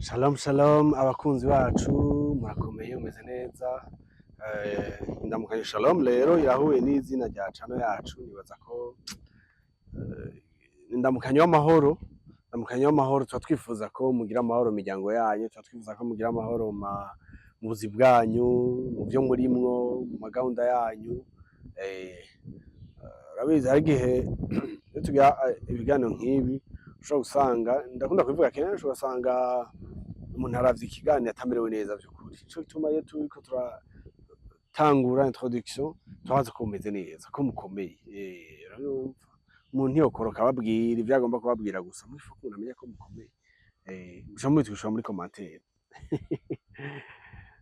Shalom shalom abakunzi bacu murakomeye mumeze neza. Indamukanyo shalom rero irahuye n'izina rya channel yacu, nibaza ko indamukanyo y'amahoro. Indamukanyo y'amahoro, tuba twifuza ko mugira amahoro mu miryango yanyu, tuba twifuza ko mugira amahoro mu buzi bwanyu, mu byo murimwo, mu magahunda yanyu. Urabizi hari igihe iyo tugira ibiganiro nk'ibi ushobora gusanga, ndakunda kubivuga kenshi, ugasanga umuntu aravye ikiganiro atamerewe neza vy'ukuri. Ico gituma iyo turiko turatangura introduction twabaza ko mumeze neza, ko mukomeye. Urumva umuntu ntiyokoroka ababwira ivyo agomba kubabwira gusa, mwifuza ko amenya ko mukomeye. Muca mubitwisha muri commentaire.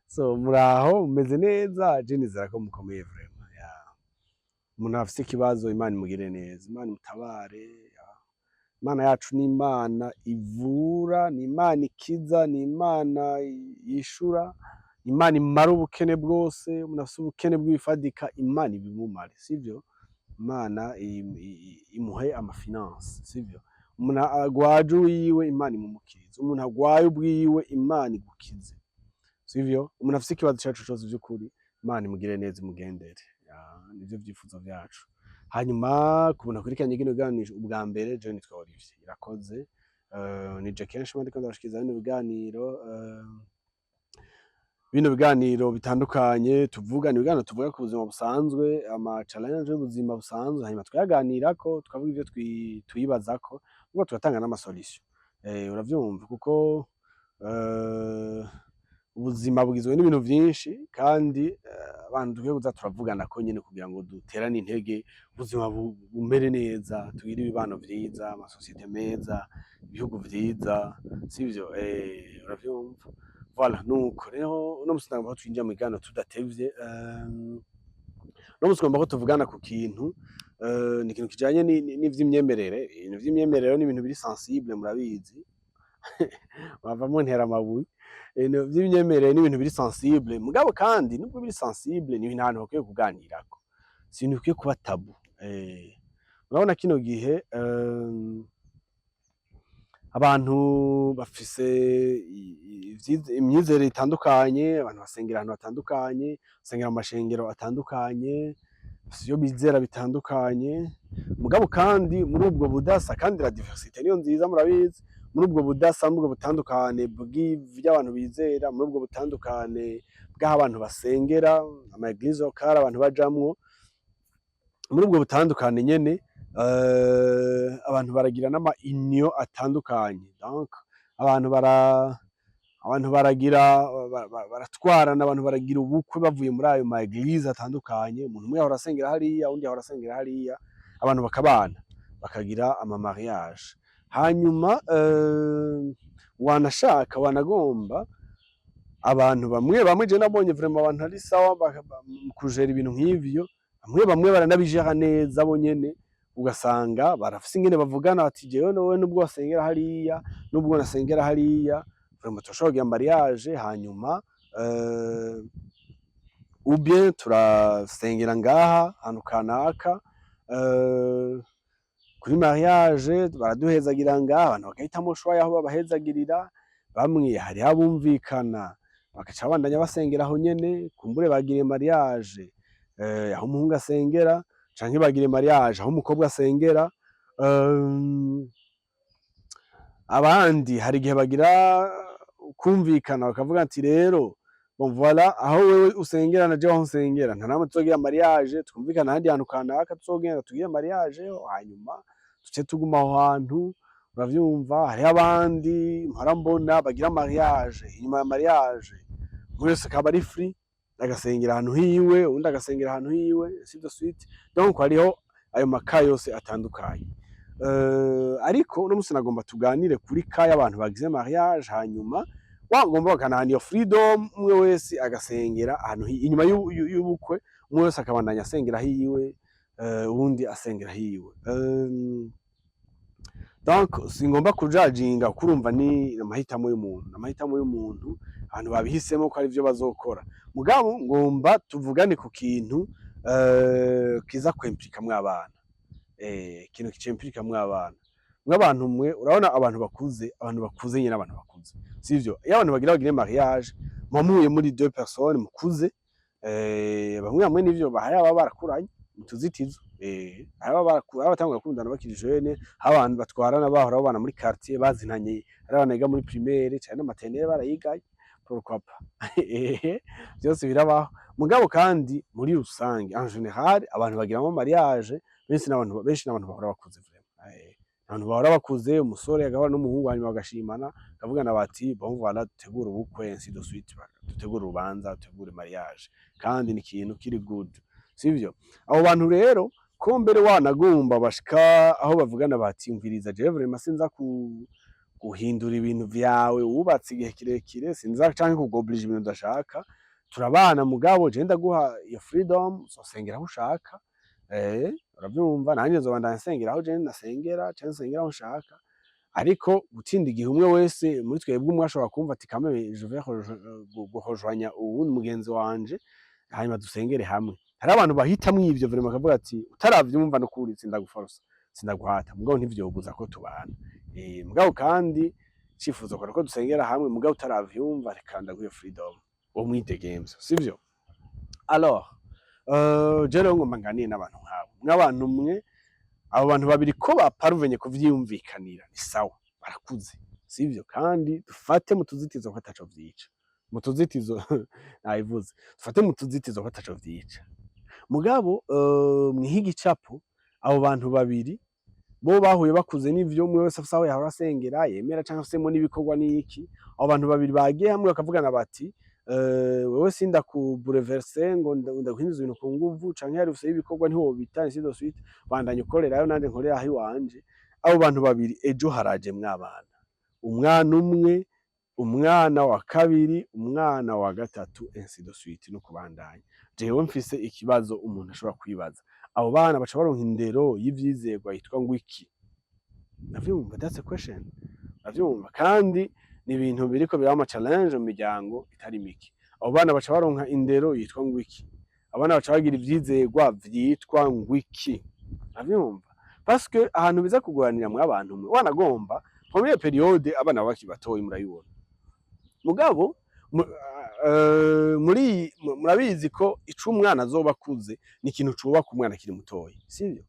So muraho mumeze neza, je nizera ko mukomeye vraiment. Umuntu afise ikibazo, Imana imugire neza, Imana imutabare. Imana yacu ni Imana ivura, ni Imana ikiza, ni Imana yishura, Imana imara ubukene bwose. Umuntu afise ubukene bw'ibifadika, Imana ibimumare, sivyo? Imana imuhe amafinance, sivyo? Umuntu agwaje uwiwe, Imana imumukirize. Umuntu agwaye ubwiwe, Imana igukize, sivyo? Umuntu afise ikibazo cacu cose vy'ukuri, Imana imugire neza, imugendere. Nivyo vyifuzo vyacu. Hanyuma kubona kurikiranye kino biganiro ubwa mbere, je nitwa Olivier Irakoze. Nije kenshi ndiko ndabashikiriza bino biganiro bitandukanye, tuvuga ku buzima busanzwe, ama challenge y'ubuzima busanzwe, hanyuma twayaganirako, tukavuga ivyo twibazako, ubwo tugatanga n'amasolution. Uravyumva kuko ubuzima bugizwe n'ibintu vyinshi, kandi abantu tugiye kuza turavugana ko nyene kugira ngo duterane intege, ubuzima bumere neza, tugire ibibano vyiza, amasosiyete meza, ibihugu vyiza, sivyo? Uravyumva. Voilà, nuko rero uno musi nagomba ko twinjira mu biganiro tudatevye. Uno musi ngomba ko tuvugana ku kintu, ni ikintu kijanye n'ivy'imyemerere. Ibintu vy'imyemerere ni ibintu biri sensible, murabizi. Bavamo ntera amabuye. Ibintu vy'imyemerere ni ibintu biri sensible, mugabo kandi nubwo biri sensible ni ibintu abantu bakwiye kuganirako, si ibintu bikwiye kuba tabu. Urabona kino gihe abantu bafise imyizerere itandukanye, abantu basengera ahantu hatandukanye, basengera mu mashengero atandukanye, bafise ivyo bizera bitandukanye. Mugabo kandi muri ubwo budasa, kandi la diversité niyo nziza, murabizi. Muri ubwo budasa, muri ubwo butandukane bw'ivyo bizera, muri ubwo butandukane bw'aho abantu basengera, ama église locale abantu bajamwo, muri ubwo butandukane nyene abantu baragira n'ama union atandukanye. Donc abantu baragira baratwarana, abantu baragira ubukwe bavuye muri ayo ma église atandukanye. Umuntu umwe yahora asengera hariya, undi yahora asengera hariya, abantu bakabana bakagira ama mariage. Hanyuma wanashaka wanagomba abantu bamwe je nabonye vraiment abantu ari sawa kujera ibintu nk'ivyo, bamwe baranabijera neza bo nyene, ugasanga barafise ingene bavugana bati jewe nowe nubwo wasengera hariya, nubwo nasengera hariya, vraiment turashobora kugira mariage. Hanyuma ou bien turasengera ngaha ahantu kanaka, kuri mariage baraduhezagira ngaha, abantu bagahitamo shwa yaho babahezagirira. Bamwe hariho abumvikana bagaca bandanya basengera aho nyene, kumbure bagiriye mariage aho umuhungu asengera, canke bagiriye mariage aho umukobwa asengera. Abandi hari igihe bagira kumvikana bakavuga ati rero bon voilà, aho wewe usengera na je aho nsengera nta namwe tuzogira mariage, twumvikana ahandi hantu kanaka tuzogenda tugire mariage, hanyuma tuce tuguma aho hantu. Uravyumva. Hariho abandi mpora mbona bagira mariage, inyuma ya mariage umwe wese akaba ari free, agasengera ahantu hiwe, undi agasengera ahantu hiwe, ainsi de suite. Donc hariho ayo maka yose atandukanye. Ariko uno musi nagomba tuganire kuri ka y'abantu bagize mariage, hanyuma wagomba bakanahana iyo freedom, umwe wese agasengera ahantu inyuma y'ubukwe, umwe wese akabandanya asengera hiwe, uwundi asengera hiwe. Donc singomba kujajinga, kurumva ni amahitamo y'umuntu, abantu babihisemo ko ari vyo bazokora. Mugabo ngomba tuvugane ku kintu kiza kwimplikamwo abana, ikintu kicimplikamwo abana. Nk'abantu mwe urabona abantu bakuze nyine, abantu bakuze sivyo iyo abantu bagire mariage mwamuye muri 2 personnes mukuze bamwe n'ivyo bahari aba barakuranye mutuzitizo aba batangura gukundana bakiri jeune abantu batwarana bahora babana muri quartier bazinanye ari abana biga muri primaire cyane n'amaternelle barayigaye pourquoi pas byose birabaho mugabo kandi muri rusange en général abantu bagiramo mariage benshi n'abantu bahora bakuze vraiment abantu bahora bakuze umusore agahura n'umuhungu hanyuma bagashimana bavugana bati bon voilà dutegura ubukwe ainsi de suite dutegura urubanza dutegura mariage kandi ni ikintu kiri good sivyo abo bantu rero ko mbere wanagomba bashika aho bavugana bati umviriza je vraiment sinza guhindura ibintu vyawe wubatse igihe kirekire sinza canke kugoblige ibintu udashaka turabana mugabo je ndaguha iyo freedom uzosengera aho ushaka uravyumva nanjye nzobandanya nsengera aho je nasengera canke nsengera aho nshaka ariko gutsinda igihe umwe wese muri twebwe umwe ashobora kumva ati kamwe je vais guhojwanya uwundi mugenzi wanje hanyuma dusengere hamwe hari abantu bahitamwo ivyo vraiment akavuga ati utaravyumva no kuri sindaguforosa sindaguhata mugabo ntivyobuza ko tubana mugabo kandi cifuzo ko dusengera hamwe mugabo utaravyumva reka ndaguhe freedom umwidegemvyo sivyo alors je rero ngomba nganire n'abantu nk'abo nk'abantu mwe abo bantu babiri ko baparuvenye kuvyiyumvikanira ni sawa barakuze sivyo kandi dufate mu tuzitizo ko ataco vyica mu tuzitizo nayivuze dufate mu tuzitizo ko ataco vyica mugabo mwihiga icapo abo bantu babiri bo bahuye bakuze n'ivyo umwe wese afise aho yahora asengera yemera canke afisemo n'ibikorwa n'iki abo bantu babiri bagiye hamwe bakavugana bati wewe sinda ku bouleverser ngo ndaguhinduza ibintu ku nguvu canke hari ufise ibikorwa ntiwo bitanye ainsi de suite bandanye ukorerayo nanje nkorera aho iwanje abo bantu babiri ejo haraje mwabana umwana umwe umwana wa kabiri umwana wa gatatu ainsi de suite no kubandanya jewe mfise ikibazo umuntu ashobora kwibaza abo bana baca baronka indero y'ivyizerwa yitwa ngwiki navyumva that's a question navyumva kandi ni ibintu biriko biraba ama challenge mu miryango itari miki abo bana baca baronka indero yitwa ngwiki abana baca bagira ivyizerwa vyitwa ngwiki navyumva parce que ahantu biza kuguranira mu abantu mwe wanagomba première periode abana baki batoyi murayibona mugabo murabizi ko ico umwana azoba akuze ni ikintu cubaka umwana akiri mutoyi sivyo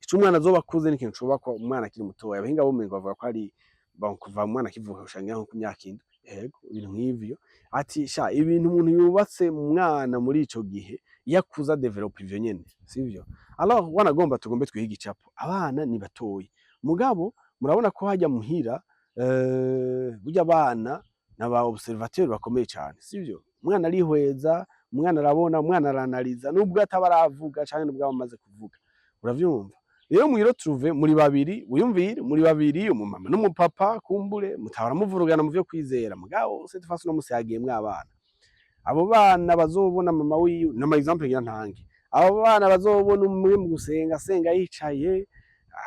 ico umwana azoba akuze ni ikintu cubaka umwana akiri mutoyi abahinga bo mengo bavuga ko ari kuva umwana akivuka ushangira nko ku myaka indwi yego ibintu nk'ivyo ati sha ibintu umuntu yubatse mu mwana muri ico gihe yakuza develop ivyo nyene sivyo alors wanagomba tugombe twihiga icapo abana ni batoyi mugabo murabona ko hajya muhira burya abana naba observateur bakomeye cyane sivyo umwana arihweza umwana arabona umwana aranaliza nubwo atabaravuga cyane nubwo bamaze kuvuga uravyumva rero mwiro trouve muri babiri uyumvire muri babiri umumama n'umupapa kumbure mutabara muvurugana mu vyo kwizera mugabo cette fois no musiyagiye mwabana abo bana bazobona mama wiwe nama example ngira ntange abo bana bazobona umwe mu gusenga senga yicaye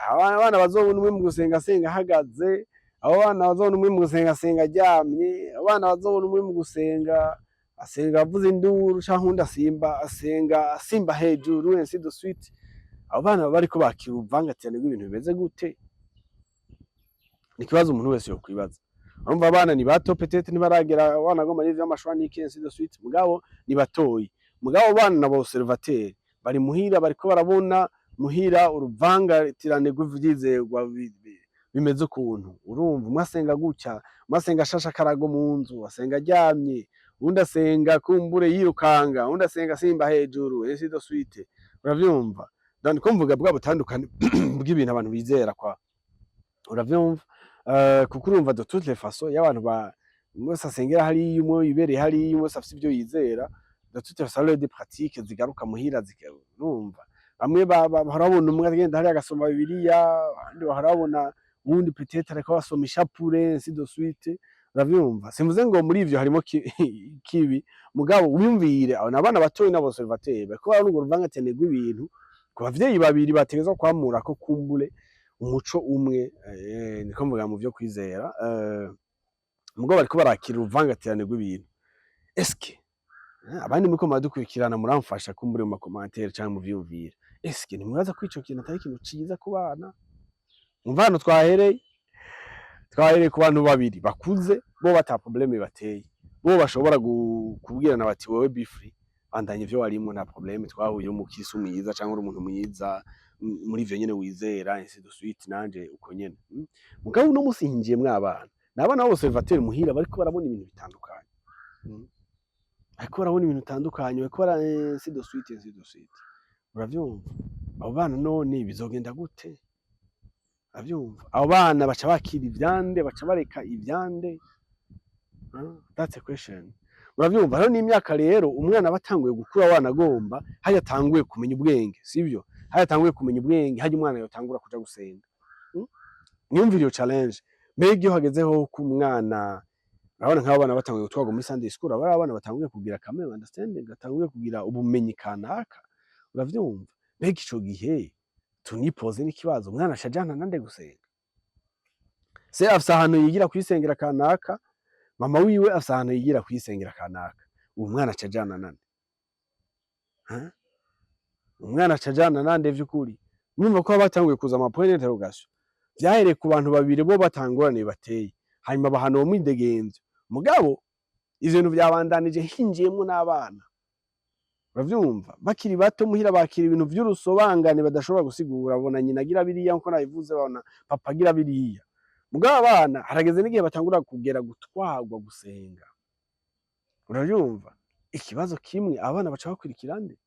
abana bazobona umwe mu gusenga senga ahagaze abo bana bazobona umwe mu gusenga senga aryamye abana bazobona umwe mu gusenga asenga avuze induru canke undi asimba hejuru ainsi de suite abo bana bariko bakira uvangatirane rw'ibintu bimeze gute ni kibazo umuntu wese yo kwibaza urumva abana ni bato peut-être nibaragera wanagoma n'ivyo amashwa n'iki ainsi de suite mugabo ni batoyi mugabo bana nabo observateur bari muhira bariko barabona muhira uruvangatirane rw'ivyizerwa bimeze ukuntu urumva umwe asenga gutya umwe asenga ashasha karago mu nzu asenga aryamye undi asenga kumbure yirukanga undi asenga simba hejuru ainsi de suite uravyumva donc ko mvuga bwa butandukanye bw'ibintu abantu bizera kwa uravyumva kuko urumva de toutes les façons y'abantu mwese asengera hari umwe ibereye hari umwe afite ibyo yizera de toutes les façons des pratiques zigaruka muhira zikarumva bamwe barabona umwe agenda hari agasoma bibiliya abandi barabona ubundi peut-être ariko basoma ishapure ainsi de suite uravyumva simvuze ngo muri ivyo harimo kibi mugabo wumvire abana batoyi n'abobservateur bako barungo ruvangatene rw'ibintu ku bavyeyi babiri bategezwa kwamura ko kumbure umuco umwe niko mvuga mu vyo kwizera mugabo bariko barakira uruvangatirane rw'ibintu eske abandi muko madukurikirana muramfasha kumbure mu commentaire cyangwa mu vyumvira eske nimwaza kwico kintu atari kintu ciza ku bana mvano twahereye twahereye ku bantu babiri bakuze bo bata probleme bateye, bo bashobora kubwirana bati wowe be free bandanye ivyo warimwo nta probleme, twahuye umukirisu mwiza canke uri umuntu mwiza muri ivyo nyene wizera ainsi de suite nanje uko nyene. Mugabo uno musi hinjiyemwo abana, n'abana b'observateri muhira bariko barabona ibintu bitandukanye, bariko barabona ibintu bitandukanye, bariko bara ainsi de suite. Uravyumva? Abo bana none bizogenda gute? Uravyumva? Abo bana baca bakira ivyande, baca bareka ivyande? That's a question. Uravyumva? Rero n'imyaka rero umwana batanguye gukura wanagomba hajya atanguye kumenya ubwenge, sivyo? Hajya atanguye kumenya ubwenge, hajya umwana yotangura kuja gusenga. Mwumvire iyo challenge. Mbega iyo hagezeho ku mwana urabona nk'abana batanguye gutwarwa muri Sunday school, abana batanguye kugira kamere understanding, batanguye kugira ubumenyi kanaka. Uravyumva? Mbega ico gihe tunipoze n'ikibazo umwana ashajana nande gusenga? Se afise ahantu yigira kwisengera kanaka, mama wiwe afise ahantu yigira kwisengera kanaka, uwo mwana acajana nande? Umwana acajana nande vy'ukuri? Mwumva ko batanguye kuza ama point d'interrogation. Vyahereye ku bantu babiri bo batangorane bateye, hanyuma bahana uwo mwidegenzo. Mugabo ivyo bintu vyabandanije hinjiyemwo n'abana. Uravyumva? Bakiri bato muhira bakira ibintu vy'urusobangane badashobora gusigura, bona nyina agira biriya nko nabivuze, bona papa agira biriya. Mugabo abana harageze n'igihe batangura kugera gutwarwa gusenga. Uravyumva? Ikibazo kimwe abana baca bakurikira nde?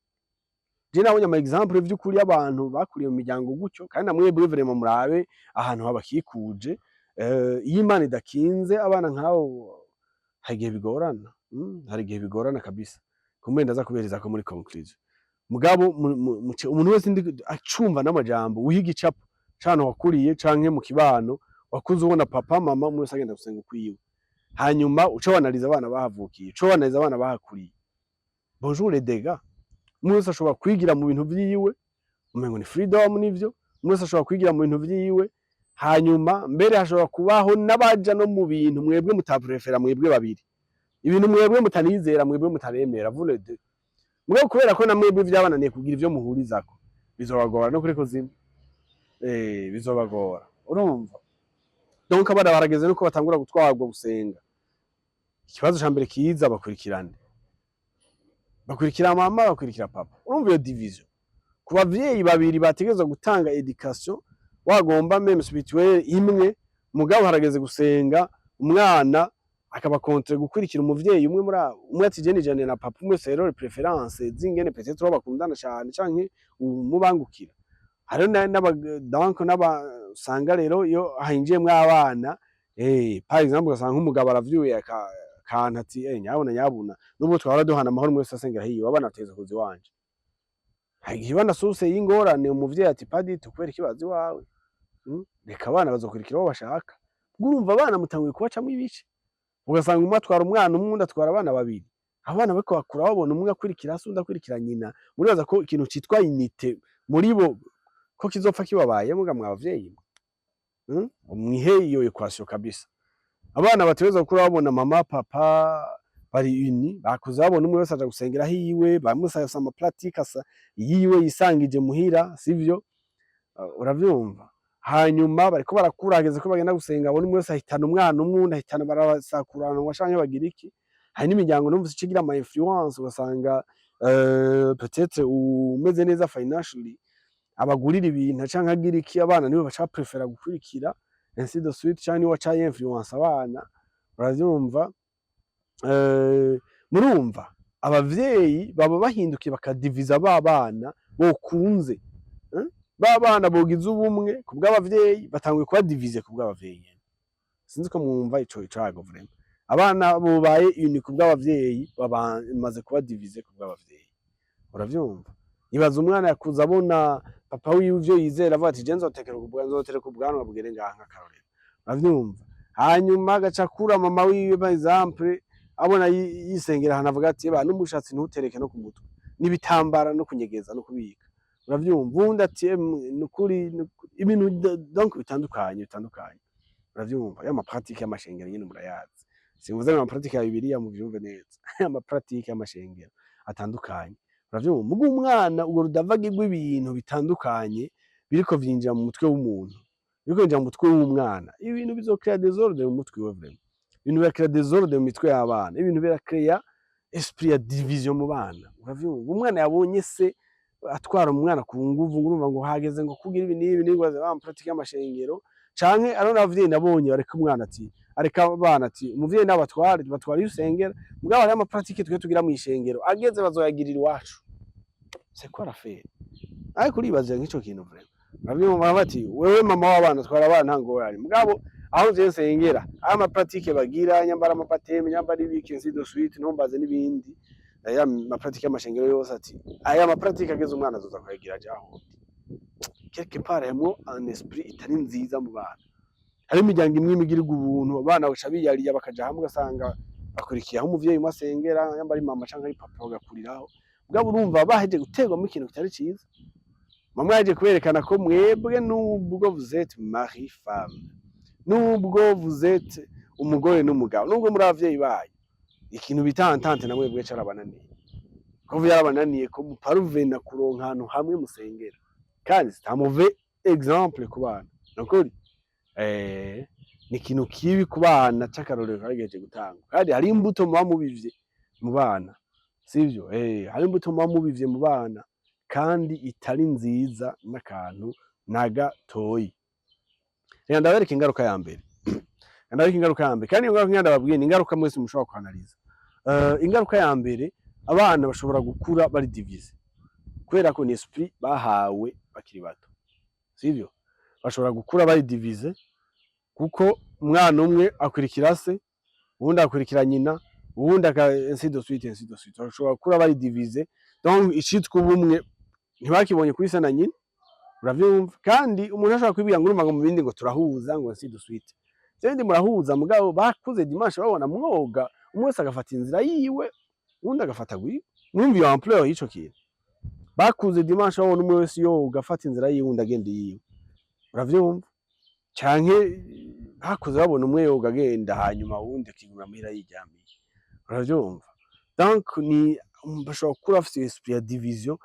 Je nabonye ama example vy'ukuri y'abantu bakuriye mu miryango gutyo, kandi namwe vraiment murabe ahantu habakikuje. Iyo Imana idakinze abana nk'abo hari igihe bigorana, hari igihe bigorana kabisa. Kumbe ndaza kubereza ko muri conclusion. Mugabo umuntu wese acumva n'amajambo wihiga icapo cano wakuriye canke mu kibano wakuze ubona papa mama mwese agenda gusenga kwiwe, hanyuma uca wanaliza abana bahavukiye, uca wanaliza abana bahakuriye. Bonjour les dégâts. Mwese ashobora kwigira mu bintu vyiwe, umengo ni freedom nivyo, mwese ashobora kwigira mu bintu vyiwe, hanyuma mbere hashobora kubaho n'abaja no mu bintu mwebwe mutaprefera mwebwe babiri, ibintu mwebwe mutanizera mwebwe mutaremera vous deux. Mugabo kubera ko namwebwe vyabananiye kugira ivyo muhurizako, bizobagora no kuri kuzimu. Bizobagora. Urumva? Donc abana barageze nuko batangura gutwarwa gusenga. Ikibazo ca mbere kiza bakurikirane. Bakurikira mama, bakurikira papa. Urumva iyo division. Ku bavyeyi babiri bategezwe gutanga education, wagomba meme spirituelle imwe, mugabo harageze gusenga, umwana akaba contre gukurikira umuvyeyi umwe muri abo. Umwe ati je nijane na papa, umwe c'est leur préférence zingene peut-être bakundana cyane canke umubangukira. Hariho donc n'abasanga rero iyo hahinjiyemwo abana, par exemple ugasanga nk'umugabo aravyuye akantu ati nyabuna nubwo twara duhana amahoro mwese asengera hiyo, abana bateza kuzi wanje. Hagiye bana source y'ingorane, umuvyeyi ati padi tukubera ikibazo iwawe. Reka abana bazokurikira abo bashaka. Urumva abana mutanguye kubacamwe ibice. Ugasanga umwe atwara umwana umwe, undi atwara abana babiri. Abana bariko bakura babona umwe akurikira hasi undi akurikira nyina. Muribaza ko ikintu citwa unité muri bo ko kizopfa kibabaye muga mwabavyeyi. Mwihe iyo equation kabisa. Abana bateweza gukura babona mama papa bari uni, bakuze babona umwe wese aja gusengera hiwe, bamusasa ama pratique asa yiwe yisangije muhira, sivyo? Uravyumva? Hanyuma bariko barakura hageze ko bagenda gusenga, abona umwe wese ahitana umwana umwe, undi ahitana barasakurana ngo canke bagira iki. Hari n'imiryango numvise ikigira ama influence, ugasanga peut-être umeze neza financially abagurira ibintu canke agira iki, abana nibo baca prefera gukurikira ainsi de suite, canke niwe aca influence abana. Uravyumva? Murumva abavyeyi baba bahindukiye bakadiviza babana bokunze. Babana bogize ubumwe kubw'abavyeyi batanguye kuba divize kubw'abavyeyi. Sinzi ko mwumva ico icago vraiment. Abana bubaye uni kubw'abavyeyi bamaze kuba divize kubw'abavyeyi. Uravyumva? Ibaza umwana yakuza abona papa wiwe ivyo yizera avuga ati je nzotekera kubwanwa bugere ngaha karorero. Uravyumva? Hanyuma agacakura mama wiwe by example abona yisengera hana avuga ati ba n'umushatsi ntutereke no ku mutwe, n'ibitambara no kunyegeza no kubika. Uravyumva? Undi ati nukuri ibintu donc bitandukanye. Uravyumva? Ya ma pratique y'amashengero nyine murayazi. Simvuze ama pratique ya Bibiliya mu vyumve neza. Ama pratique y'amashengero atandukanye. Uravyumva? Mugu umwana ubwo rudavagirwa ibintu bitandukanye biriko vyinjira mu mutwe w'umuntu. yuko nja mu mutwe w'umwana ibintu bizokrea desordre mu mutwe we vraiment ibintu birakrea desordre mu mitwe y'abana ibintu birakrea esprit ya division mu bana uravyumva umwana yabonye se atwara umwana ku nguvu urumva ngo hageze ngo kugira ibi n'ibi n'ingwaze bamupratique y'amashengero canke arona abavyeyi nabonye bareka umwana ati areka abana ati umuvyeyi n'abatware batwara y'usengera mugabo hari amapratique twe tugira mu ishengero ageze bazoyagirira iwacu c'est quoi la faire ariko uribaza nk'ico kintu vraiment bavyumva bati wewe mama w'abana twara abana ngo ari mugabo aho nje nsengera amapratique bagira nyambara amapateme nyambara ibiki ainsi de suite nombaze n'ibindi aya mapratique y'amashengero yose ati aya mapratique ageze umwana azoza kwagira jaho quelque part hemo un esprit itari nziza mu bana hari imiryango imwe imigirirwa ubuntu abana baca biyariya bakaja hamwe ugasanga bakurikiye aho umuvyeyi masengera nyambara mama canke ari papa bagakuriraho mugabo urumva baheje guterwamo ikintu kitari ciza mama yaje kwerekana ko mwebwe n'ubwo vous êtes mari femme nubwo vous êtes umugore n'umugabo nubwo muri abavyeyi bayo ikintu bita entente na mwebwe carabananiye ko vyarabananiye ko muparuvena kuronka ahantu hamwe musengera kandi c'est un mauvais exemple ku bana nokuri ni ikintu kibi ku bana c'akarorero kagejeje gutanga kandi hari imbuto muba mubivye mu bana sivyo hari imbuto muba mubivye mu bana kandi itari nziza n'akantu nagatoyi reka ndabereka ingaruka ya mbere kandi ingaruka ndababwiye ni ingaruka mwese mushobora kwanaliza ingaruka ya mbere abana bashobora gukura bari divise kubera ko ni esprit bahawe bakiri bato sivyo bashobora gukura bari divise kuko umwana umwe akurikira se ubundi akurikira nyina ubundi ainsi de suite bashobora gukura bari divise donc icitwa ubumwe ntibakibonye kuri se na nyina uravyumva kandi umuntu ashobora kwibwira ngo urumva ngo mu bindi ngo turahuza ngo ainsi de suite kandi murahuza mugabo bakuze dimanche babona mwoga umwe wese agafata inzira yiwe ubundi agafata gwi mwumva iyo ampleur y'ico kintu bakuze dimanche babona umwe wese yoga afata inzira yiwe undi agenda yiwe uravyumva canke bakuze babona umwe yoga agenda hanyuma uwundi akigura muhira yiryamiye uravyumva donc ni bashobora gukura afite esprit ya division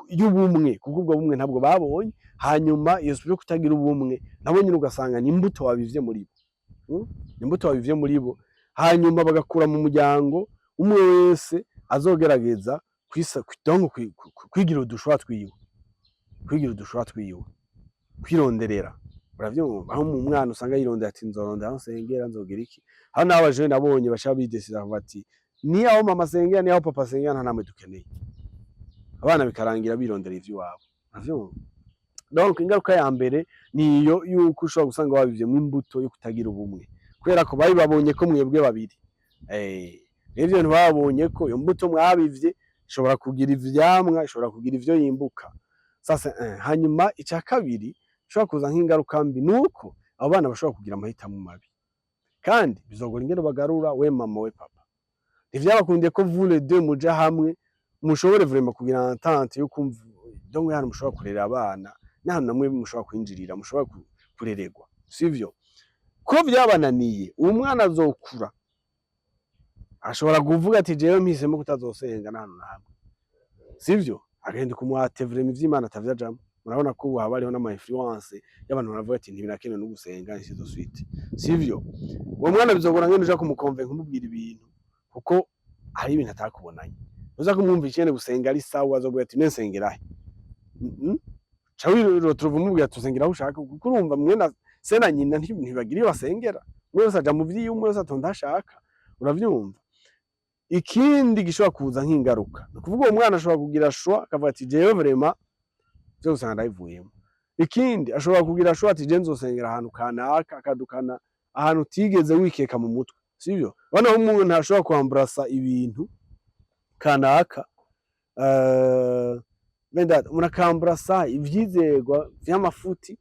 y'ubumwe kuko ubwo bumwe ntabwo babonye hanyuma iyo esprit yo kutagira ubumwe nabo nyine ugasanga ni imbuto wabivye muri bo hanyuma bagakura mu muryango umwe wese azogerageza kwigira udushwa twiwe kwironderera uravyumva aho mu mwana usanga yirondera ati nzorondera aho nsengera nzogira iki aho n'abaje nabonye bashaka bidesira bati ni aho mama sengera ni aho papa sengera nta namwe dukeneye abana bikarangira birondera ivy'iwabo uravyumva donc ingaruka ya mbere niyo yuko ushobora gusanga babivye mu imbuto yo kutagira ubumwe kubera ko bari babonye ko mwebwe babiri ivyo ntibabonye ko iyo mbuto mwabivye ishobora kugira ivyamwa ishobora kugira ivyo yimbuka sasa hanyuma ica kabiri ishobora kuza nk'ingaruka mbi nuko abo bana bashobora kugira amahitamo mabi kandi bizogora ingene bagarura we mama we papa ntivyabakundiye ko vous les deux muja hamwe mushobore vraiment kugira entente yo kumva donc hano mushobora kurera abana nta namwe mushobora kwinjirira mushobora kurererwa sivyo ko vyabananiye umwana azokura ashobora kuvuga ati jewe mpisemo kutazosenga nta na hamwe sivyo agenda kumuhate vraiment ivy'Imana atavyajamo murabona ko ubu habariho n'ama influence y'abantu baravuga ati ntibinakenewe no gusenga ainsi de suite sivyo uwo mwana bizogora ngene uja kumukonvenka umubwira ibintu kuko hari ibintu atakubonanye uza kumwumva ikene gusenga ari sawa azovuga ati nensengerahe cawiro turuva mubwira tusengera aho ushaka kuko urumva mwena se na nyina ntibagira iyo basengera umwe wese aja mu vyiwe umwe wese atonda ashaka uravyumva ikindi gishobora kuza nk'ingaruka no kuvuga uwo mwana ashobora kugira shwa akavuga ati jewe vraiment byo usanga ndayivuyemo ikindi ashobora kugira shwa ati je nzosengera ahantu kanaka akadukana ahantu utigeze wikeka mu mutwe sivyo bana umuntu ntashobora kwambrasa ibintu kanaka benda munakambrasa ivyizegwa vy'amafuti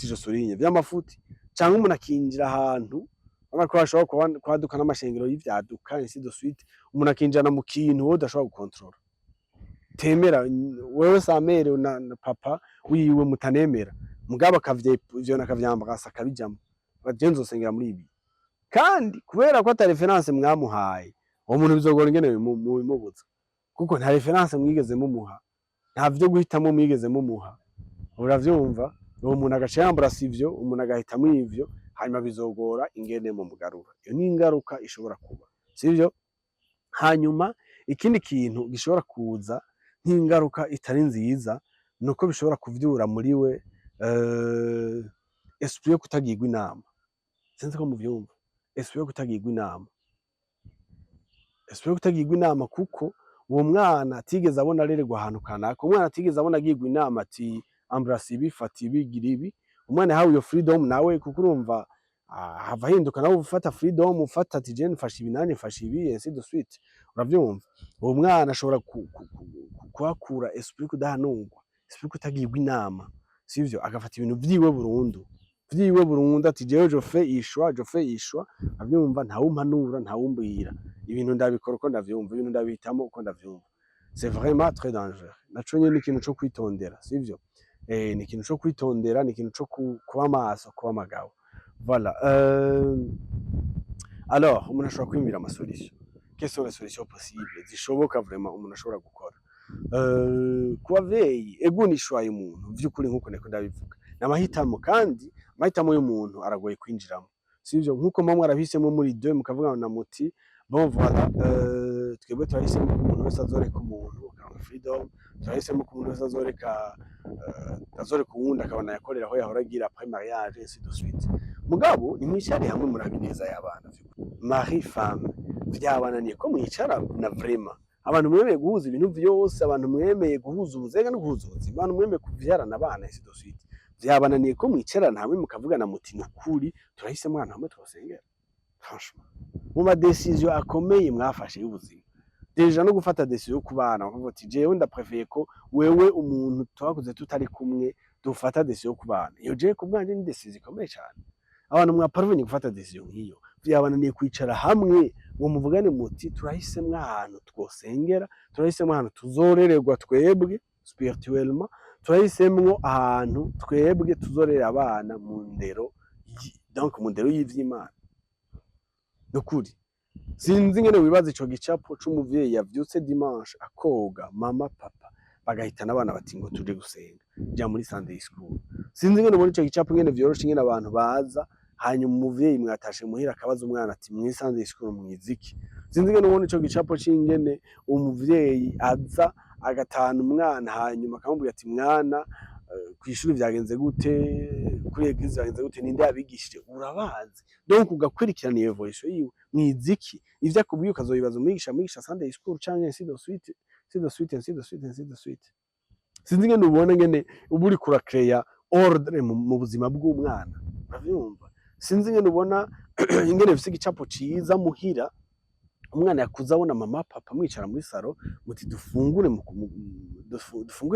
je sorinye vy'amafuti cyangwa umuntu akinjira ahantu abako bashobora kwaduka n'amashengero y'ivyaduka ainsi de suite umuntu akinjana mu kintu wo udashobora gukontrola temera wewe samere na papa wiwe mutanemera mugabo ivyo nakavyambagasa akabijamo bagenzo sengera muri ibi kandi kubera ko ata reference mwamuhaye uwo muntu bizogora ingene mubimubuza kuko nta reference mwigeze mumuha nta vyo guhitamo mwigeze mumuha uravyumva uwo muntu agaca yambrasa ivyo, umuntu agahitamwo ivyo, hanyuma bizogora ingene mu mugarura. Iyo ni ingaruka ishobora kuba, sivyo? Hanyuma ikindi kintu gishobora kuza nk'ingaruka itari nziza nuko bishobora kuvyura muri we esprit yo kutagirwa inama. Sinzi ko muvyumva, esprit yo kutagirwa inama, esprit yo kutagirwa inama, kuko uwo mwana atigeze abona arererwa ahantu kanaka, umwana atigeze abona agirwa inama ati embrasse ibi, fata ibi, gira ibi. Umwana yahawe iyo freedom nawe, kuko urumva hava hinduka nawe ufata freedom, ufata ati je mfashe ibi nanje mfashe ibi, ainsi de suite. Uravyumva? Uwo mwana ashobora kuhakura esprit kudahanurwa, esprit kutagirwa inama, sivyo? Agafata ibintu vyiwe burundu ati jewe je fais ishwa, avyumva ntawumpanura, ntawumbwira, ibintu ndabikora uko ndavyumva, ibintu ndabihitamo uko ndavyumva. C'est vraiment très dangereux. Naco nyene ni ikintu co kwitondera, sivyo? Ni ikintu co kwitondera, ni ikintu co kuba maso, kuba magabo. Voilà. Alors, umuntu ashobora kwiyumvira amasolution. Quelles sont les solutions possibles zishoboka vraiment umuntu ashobora gukora? Ku bavyeyi, ego nishwaye umuntu vy'ukuri nkuko niko ndabivuga, n'amahitamo, kandi amahitamo y'umuntu aragoye kwinjiramo, sivyo? Nkuko mwa mwarahisemo muri 2 mukavuga na muti bon voilà, twebwe turahisemo ko umuntu wese azoreka umuntu akaronka freedom, turahisemo ko umuntu wese azoreka uwundi akabona yakorera aho yahora agira après mariage, ainsi de suite. Mugabo nimwicare hamwe murabineza y'abana, mari femme, vyabananiye ko mwicara na vraiment abantu mwemeye guhuza ibintu vyose, abantu mwemeye guhuza ubuzega no guhuza ubuzima, abantu mwemeye kuvyarana abana, ainsi de suite. Vyabananiye ko mwicarana hamwe mukavugana muti nukuri turahisemo ahantu hamwe twosengera. Franchement, mu ma decision akomeye mwafashe y'ubuzima, deja no gufata decision yo kubana, bakavuga ati jewe ndaprefeye ko wewe umuntu twakuze tutari kumwe dufata decision yo kubana. Iyo je kubwanje ni decision ikomeye cyane. Abantu mwaparvenye gufata decision nk'iyo, vyabananiye kwicara hamwe ngo muvugane muti turahisemo ahantu twosengera, turahisemo ahantu tuzorererwa twebwe spirituellement, turahisemo ahantu twebwe tuzorera abana mu ndero, donc mu ndero y'ivy'Imana. Nukuri sinzi ngene wibaza ico gicapo c'umuvyeyi yavyutse dimanche akoga mama papa bagahitana abana bati ngo tuje gusenga, ja muri Sunday school. Sinzi ngene ubona ico gicapo ngene vyoroshe, ngene abantu baza hanyuma umuvyeyi mwatashe muhira akabaza umwana ati muri Sunday school mwiziki. Sinzi ngene ubona ico gicapo c'ingene umuvyeyi aza agatahana umwana hanyuma akamubwira ati mwana kw'ishuri vyagenze gute, kuri eglise vyagenze gute, ninde yabigishije, urabazi. Donc ugakurikirana iyo evolution yiwe mwiziki, ivyo akubwiye ukazobibaza umwigisha Sunday school canke ainsi de suite. Sinzi ngene ubona ngene uba uriko urakreya ordre mu buzima bw'umwana, uravyumva? Sinzi ngene ubona ingene bifise igicapo ciza muhira, umwana yakuze abona mama papa mwicara muri saro muti dufungure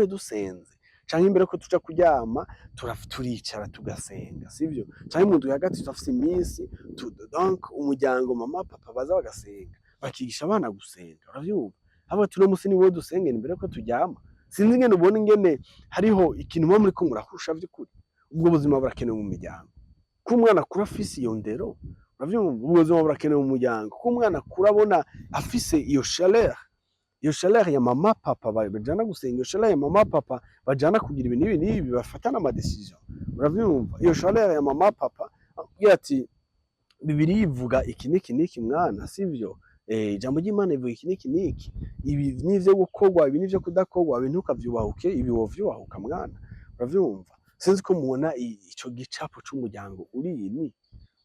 dusenze, canke imbere ko tuja kuryama turicara tugasenga, sivyo? Canke mu ndwi hagati turafise iminsi donc umuryango mama papa baza bagasenga, bakigisha abana gusenga, uravyumva? Haba tuno musi niwo dusengera imbere ko turyama. Sinzi ngene ubona ingene hariho ikintu mwa muriko murahusha vy'ukuri. Ubwo buzima burakenewe mu miryango, ko umwana akura afise iyo ndero, uravyumva? Ubwo buzima burakenewe mu muryango, ko umwana akura abona afise iyo chaleur ya mama papa bajana gusenga, iyo chaleur ya mama papa bajana kugira ibintu n'ibi bafatana ama decision, uravyumva? Iyo chaleur ya mama papa agira ati Bibiliya ivuga iki n'iki mwana, sivyo? Ijambo ry'Imana ivuga iki n'iki, ibi nivyo gukorwa, ibi nivyo kudakorwa, ibintu ukavyubahuke, ibi wovyubahuka mwana, uravyumva? Sinzi ko mubona ico gicapo c'umuryango urini,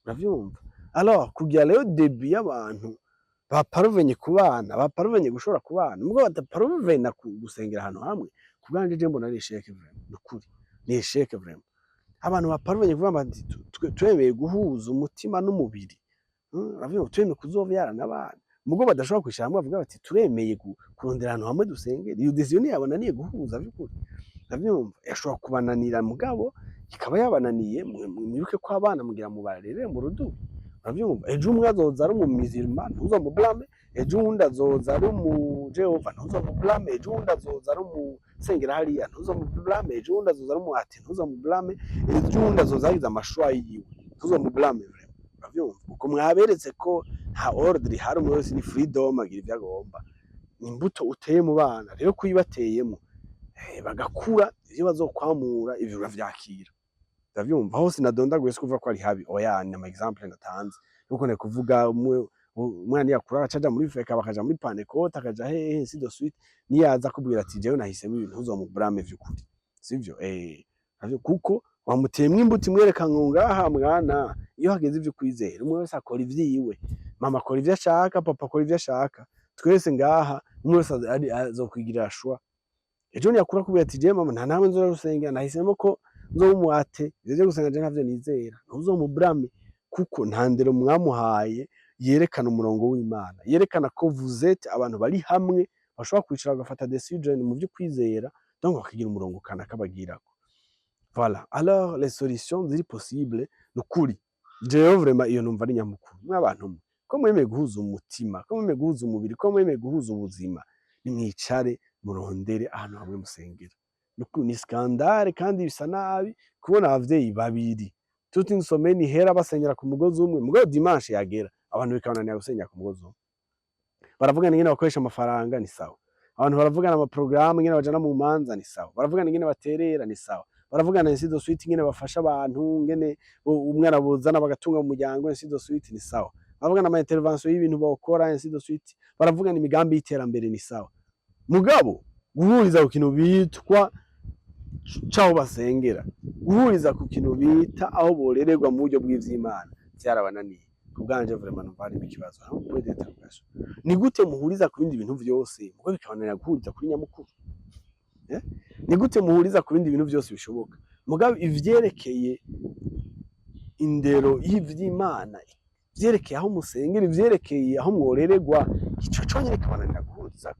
uravyumva? Alors kugira rero début y'abantu baparvenye kubana, baparvenye gushobora kubana, mugabo badaparvenye gusengera ahantu hamwe, kubwanje je mbona ari échec vraiment, nukuri ni échec vraiment. Abantu baparvenye kuvuga bati twemeye guhuza umutima n'umubiri, uravyumva? Twemeye kuzovyarana abana, mugabo badashobora kwishira hamwe bavuga bati turemeye kurondera ahantu hamwe dusengera. Iyo decision yabonaniye guhuza vy'ukuri, uravyumva? Yashobora kubananira mugabo ikaba yabananiye, mwibuke ko abana mugira mubarere mu rudubi, uravyumva? Ejo umwe azoza ari umumizirima ntuzomublame, ejo uwundi azoza ari umujehova ntuzomublame, ejo uwundi azoza ari umusengera hariya ntuzomublame, ejo uwundi azoza ari umuhati ntuzomublame, ejo uwundi azoza agize amashwa yiwe ntuzomublame. Uravyumva? Uko mwaberetse ko nta ordre hari, umwe wese ni freedom agira ivyo agomba. Ni imbuto uteye mu bana rero kuyibateyemo bagakura, ivyo bazokwamura ivyo uravyakira, ndavyumva hose nadondaguye sikuvuga ko ari habi oya ni ama exemple ndatanze nuko ne kuvuga umwana yakura acaja muri feka bakaja muri Pantecote akaja hehe ainsi de suite niyaza kubwira ati jewe nahisemo ibintu uzomubrame vy'ukuri sivyo kuko wamuteyemwo imbuto imwereka ngo ngaha mwana iyo hageze ivyo kwizera umwe wese akora ivyiwe mama akora ivyo ashaka papa akora ivyo ashaka twese ngaha umwe wese azokwigirira shwa ejo niyakura kubwira ati jewe mama nta namwe nzora rusengera nahisemo ko nzomwate ivyo gusenga je ntavyo nizera ntuzomubrame kuko nta ndero mwamuhaye yerekana umurongo w'Imana yerekana ko vous êtes abantu bari hamwe bashobora kwicara bagafata decision mu vyo kwizera donc bakagira umurongo kana kabagirako. Voilà, alors les solutions ziri possible nukuri jewe vraiment iyo numva ari nyamukuru mw'abantu mwe ko mwemeye guhuza umutima ko mwemeye guhuza umubiri ko mwemeye guhuza ubuzima nimwicare murondere ahantu hamwe musengera ni scandale kandi bisa nabi kubona abavyeyi babiri toute une semaine ihera basengera ku mugozi umwe mugabo dimanche yagera abantu bikananira gusengera ku mugozi umwe baravugana ingene bakoresha amafaranga ni sawa abantu baravugana ama programme ingene bajana mu manza ni sawa baravugana ingene baterera ni sawa baravugana ainsi de suite ingene bafasha abantu ingene umwana bozana bagatunga mu muryango ainsi de suite ni sawa baravugana ama intervention y'ibintu bakora ainsi de suite baravugana imigambi y'iterambere ni sawa mugabo guhuriza ku kintu bitwa caho basengera guhuriza ku kintu bita aho borererwa mu buryo bw'ivy'Imana vyarabananiye kubwanje vraiment numva ari ikibazo ni gute muhuriza ku bindi bintu vyose mugo bikabananira guhuriza kuri nyamukuru ni gute muhuriza ku bindi bintu vyose bishoboka mugabo ivyerekeye indero y'ivy'Imana vyerekeye aho musengera vyerekeye aho mworererwa ico conyene kabananira guhuriza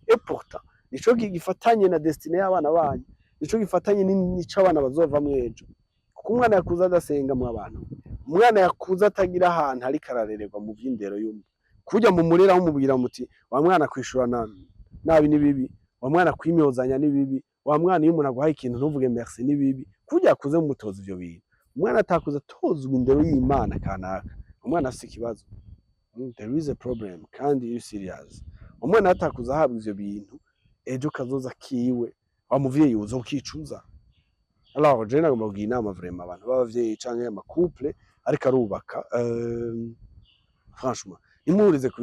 et pourtant nico gifatanye na destiny y'abana banyu nico gifatanye n'ico abana bazovamwo ejo kuko umwana yakuza adasenga mu abantu umwana yakuza atagira ahantu ari kararererwa mu vy'indero y'umwe kujya mu murera aho mubwira muti wa mwana kwishurana nabi ni bibi wa mwana kwimyozanya ni bibi wa mwana iyo umuntu aguhaye ikintu ntuvuge merci ni bibi kujya yakuze mutoza ivyo bintu umwana atakuza tozwa indero y'Imana kanaka umwana afite ikibazo there is a problem kandi you serious umwana atakuza ahabwa ivyo bintu ejo kazoza kiwe wa muvyeyi uzokicuza alors je nagomba kugira inama vraiment abantu b'abavyeyi canke ama couple ariko arubaka franchement nimuhurize ku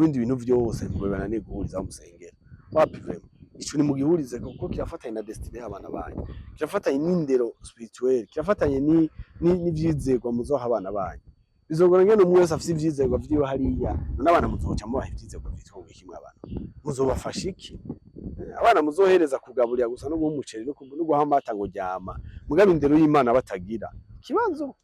bindi bintu vyose mubananiye guhuriza musengera wapi vraiment ico ni mugihurize kuko kirafatanye na destiny y'abana banyu kirafatanye n'indero spirituelle kirafatanye n'ivyizerwa muzoha abana banyu bizogora ngene umwe wese afite ivyizerwa vyiwe hariya n'abana muzoca mubaha ivyizerwa vyitwa kimwe abantu muzobafasha iki abana muzohereza kugaburira gusa no guha umuceri no guha amata ngo ryama mugabe indero y'Imana batagira kibanzo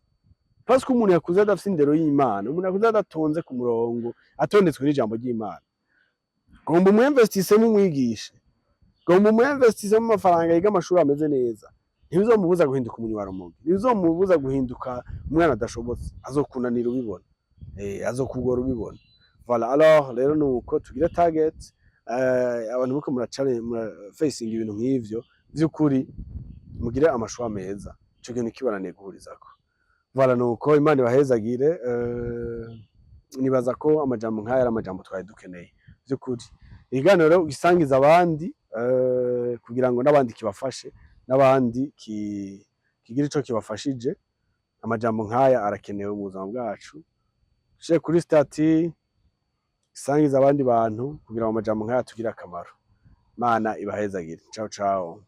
parce que umuntu yakuze adafite indero y'Imana umuntu yakuze adatonze ku murongo atondetswe n'ijambo ry'Imana gomba umwinvestise mu mwigishe gomba umwinvestise mu mafaranga yiga amashuri ameze neza ntibizomubuza guhinduka umunywarumogi ntibizomubuza guhinduka umwana adashobotse azokunanira ubibona azokugora ubibona voilà alors rero nuko tugira target abantu buko muracane facing ibintu nk'ivyo vy'ukuri mugire amashwa meza ico kintu kibananiye guhurizako voilà nuko Imana ibahezagire nibaza ko amajambo nk'aya ari amajambo twari dukeneye vy'ukuri ikiganiro rero gisangiza abandi kugira ngo n'abandi kibafashe n'abandi kigira ico kibafashije amajambo nk'aya arakenewe mu buzima bwacu she kuri stati isangiza abandi bantu kugira ngo amajambo nk'aya tugira akamaro Imana ibahezagire ciao ciao.